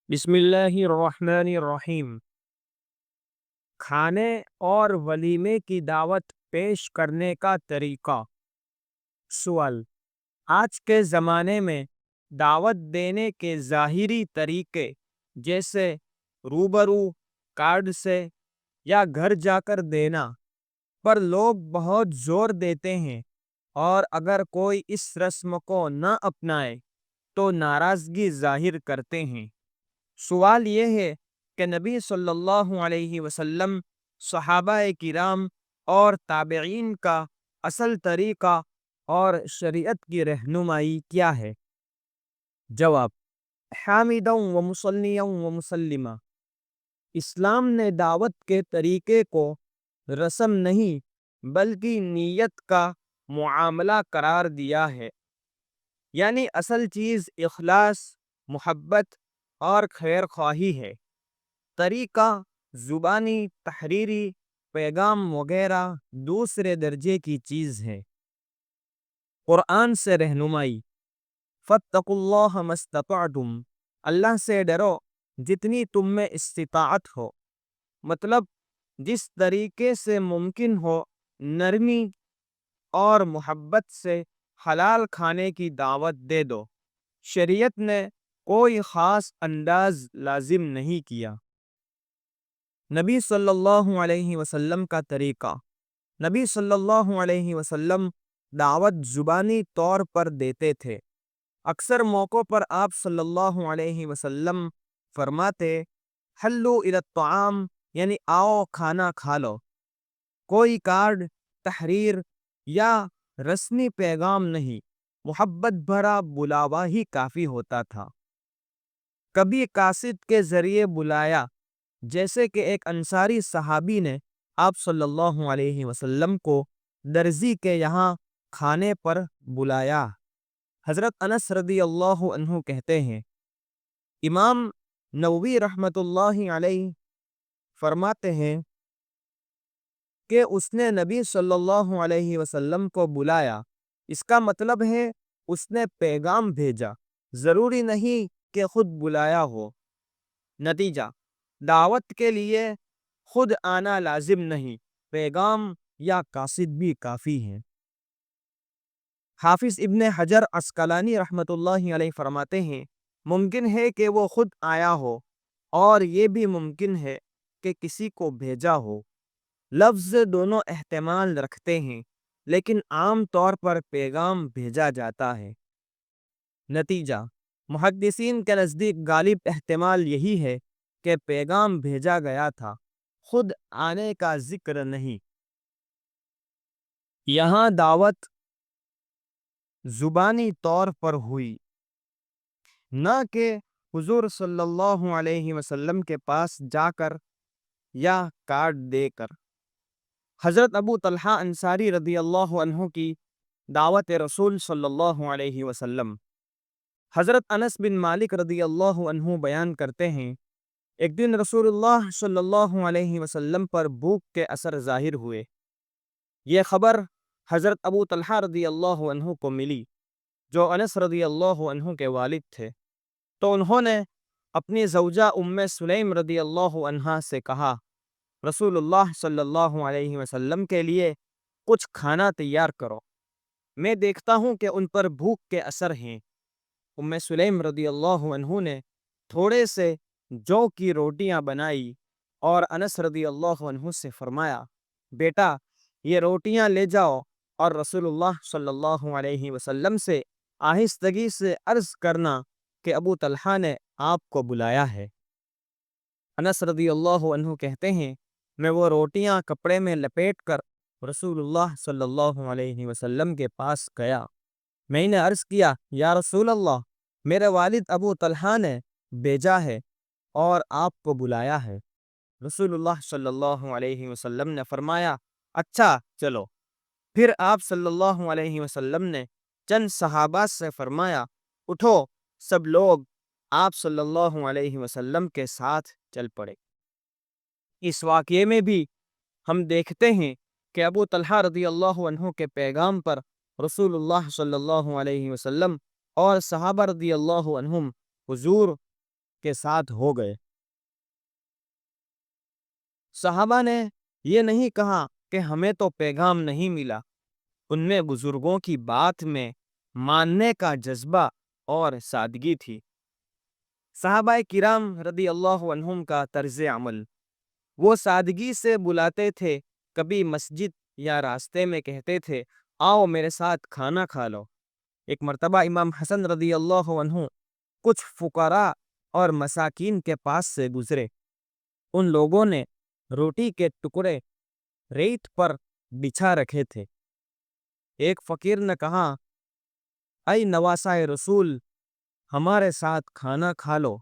بسم اللہ الرحمن الرحیم۔ کھانے اور ولیمے کی دعوت پیش کرنے کا طریقہ۔ سوال: آج کے زمانے میں دعوت دینے کے ظاہری طریقے جیسے روبرو، کارڈ سے یا گھر جا کر دینا پر لوگ بہت زور دیتے ہیں، اور اگر کوئی اس رسم کو نہ اپنائے تو ناراضگی ظاہر کرتے ہیں۔ سوال یہ ہے کہ نبی صلی اللہ علیہ وسلم، صحابہ کرام اور تابعین کا اصل طریقہ اور شریعت کی رہنمائی کیا ہے؟ جواب: حامداً و مصلیاً و مسلمہ۔ اسلام نے دعوت کے طریقے کو رسم نہیں بلکہ نیت کا معاملہ قرار دیا ہے، یعنی اصل چیز اخلاص، محبت اور خیر خواہی ہے۔ طریقہ زبانی، تحریری پیغام وغیرہ دوسرے درجے کی چیز ہے۔ قرآن سے رہنمائی: فاتقوا اللہ ما استطعتم، اللہ سے ڈرو جتنی تم میں استطاعت ہو، مطلب جس طریقے سے ممکن ہو نرمی اور محبت سے حلال کھانے کی دعوت دے دو۔ شریعت نے کوئی خاص انداز لازم نہیں کیا۔ نبی صلی اللہ علیہ وسلم کا طریقہ۔ نبی صلی اللہ علیہ وسلم دعوت زبانی طور پر دیتے تھے۔ اکثر موقعوں پر آپ صلی اللہ علیہ وسلم فرماتے حلو الی الطعام، یعنی آؤ کھانا کھا لو۔ کوئی کارڈ، تحریر یا رسمی پیغام نہیں، محبت بھرا بلاوا ہی کافی ہوتا تھا۔ کبھی قاصد کے ذریعے بلایا، جیسے کہ ایک انصاری صحابی نے آپ صلی اللہ علیہ وسلم کو درزی کے یہاں کھانے پر بلایا۔ حضرت انس رضی اللہ عنہ کہتے ہیں، امام نووی رحمۃ اللہ علیہ فرماتے ہیں کہ اس نے نبی صلی اللہ علیہ وسلم کو بلایا، اس کا مطلب ہے اس نے پیغام بھیجا، ضروری نہیں کہ خود بلایا ہو۔ نتیجہ: دعوت کے لیے خود آنا لازم نہیں، پیغام یا قاصد بھی کافی ہیں۔ حافظ ابن حجر عسقلانی رحمۃ اللہ علیہ فرماتے ہیں، ممکن ہے کہ وہ خود آیا ہو، اور یہ بھی ممکن ہے کہ کسی کو بھیجا ہو۔ لفظ دونوں احتمال رکھتے ہیں، لیکن عام طور پر پیغام بھیجا جاتا ہے۔ نتیجہ: محدثین کے نزدیک غالب احتمال یہی ہے کہ پیغام بھیجا گیا تھا، خود آنے کا ذکر نہیں۔ یہاں دعوت زبانی طور پر ہوئی، نہ کہ حضور صلی اللہ علیہ وسلم کے پاس جا کر یا کارڈ دے کر۔ حضرت ابو طلحہ انصاری رضی اللہ عنہ کی دعوت رسول صلی اللہ علیہ وسلم۔ حضرت انس بن مالک رضی اللہ عنہ بیان کرتے ہیں، ایک دن رسول اللہ صلی اللہ علیہ وسلم پر بھوک کے اثر ظاہر ہوئے۔ یہ خبر حضرت ابو طلحہ رضی اللہ عنہ کو ملی، جو انس رضی اللہ عنہ کے والد تھے، تو انہوں نے اپنی زوجہ ام سلیم رضی اللہ عنہا سے کہا، رسول اللہ صلی اللہ علیہ وسلم کے لیے کچھ کھانا تیار کرو، میں دیکھتا ہوں کہ ان پر بھوک کے اثر ہیں۔ ام سلیم رضی اللہ عنہ نے تھوڑے سے جو کی روٹیاں بنائی اور انس رضی اللہ عنہ سے فرمایا، بیٹا یہ روٹیاں لے جاؤ اور رسول اللہ صلی اللہ علیہ وسلم سے آہستگی سے عرض کرنا کہ ابو طلحہ نے آپ کو بلایا ہے۔ انس رضی اللہ عنہ کہتے ہیں، میں وہ روٹیاں کپڑے میں لپیٹ کر رسول اللہ صلی اللہ علیہ وسلم کے پاس گیا۔ میں نے عرض کیا، یا رسول اللہ، میرے والد ابو طلحہ نے بھیجا ہے اور آپ کو بلایا ہے۔ رسول اللہ صلی اللہ علیہ وسلم نے فرمایا، اچھا چلو۔ پھر آپ صلی اللہ علیہ وسلم نے چند صحابہ سے فرمایا، اٹھو سب لوگ آپ صلی اللہ علیہ وسلم کے ساتھ چل پڑے۔ اس واقعے میں بھی ہم دیکھتے ہیں کہ ابو طلحہ رضی اللہ عنہ کے پیغام پر رسول اللہ صلی اللہ علیہ وسلم اور صحابہ رضی اللہ عنہم حضور کے ساتھ ہو گئے۔ صحابہ نے یہ نہیں کہا کہ ہمیں تو پیغام نہیں ملا، ان میں بزرگوں کی بات میں ماننے کا جذبہ اور سادگی تھی۔ صحابہ کرام رضی اللہ عنہم کا طرز عمل، وہ سادگی سے بلاتے تھے، کبھی مسجد یا راستے میں کہتے تھے آؤ میرے ساتھ کھانا کھا لو۔ ایک مرتبہ امام حسن رضی اللہ عنہ کچھ فقراء اور مساکین کے پاس سے گزرے، ان لوگوں نے روٹی کے ٹکڑے ریت پر بچھا رکھے تھے۔ ایک فقیر نے کہا اے نواسائے رسول، ہمارے ساتھ کھانا کھا لو۔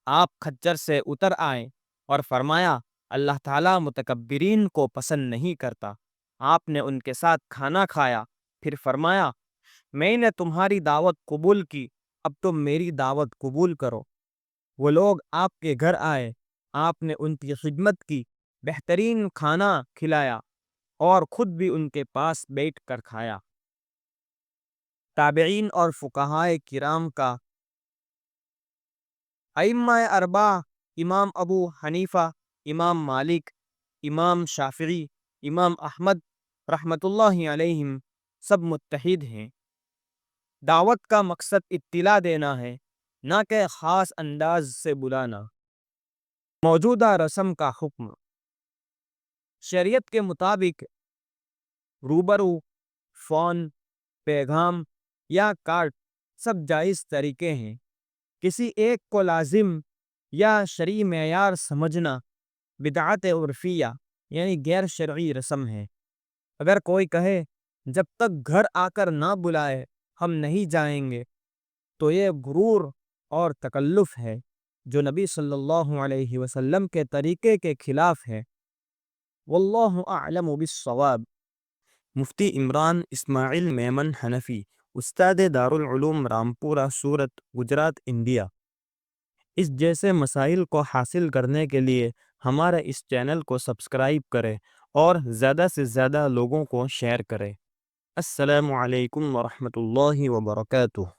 آپ کھچر سے اتر آئے اور فرمایا اللہ تعالیٰ متکبرین کو پسند نہیں کرتا۔ آپ نے ان کے ساتھ کھانا کھایا، پھر فرمایا میں نے تمہاری دعوت قبول کی، اب تم میری دعوت قبول کرو۔ وہ لوگ آپ کے گھر آئے، آپ نے ان کی خدمت کی، بہترین کھانا کھلایا اور خود بھی ان کے پاس بیٹھ کر کھایا۔ تابعین اور فقہائے کرام کا ائمہ اربعہ امام ابو حنیفہ، امام مالک، امام شافعی، امام احمد رحمۃ اللہ علیہم سب متحد ہیں۔ دعوت کا مقصد اطلاع دینا ہے، نہ کہ خاص انداز سے بلانا۔ موجودہ رسم کا حکم، شریعت کے مطابق روبرو، فون، پیغام یا کارڈ سب جائز طریقے ہیں۔ کسی ایک کو لازم یا شرعی معیار سمجھنا بدعت عرفیہ یعنی غیر شرعی رسم ہے۔ اگر کوئی کہے جب تک گھر آ کر نہ بلائے ہم نہیں جائیں گے، تو یہ غرور اور تکلف ہے جو نبی صلی اللہ علیہ وسلم کے طریقے کے خلاف ہے۔ واللہ اعلم بالصواب۔ مفتی عمران اسماعیل میمن حنفی، استاد دارالعلوم رامپورہ سورت، گجرات، انڈیا۔ اس جیسے مسائل کو حاصل کرنے کے لیے ہمارے اس چینل کو سبسکرائب کریں اور زیادہ سے زیادہ لوگوں کو شیئر کریں۔ السلام علیکم ورحمۃ اللہ وبرکاتہ۔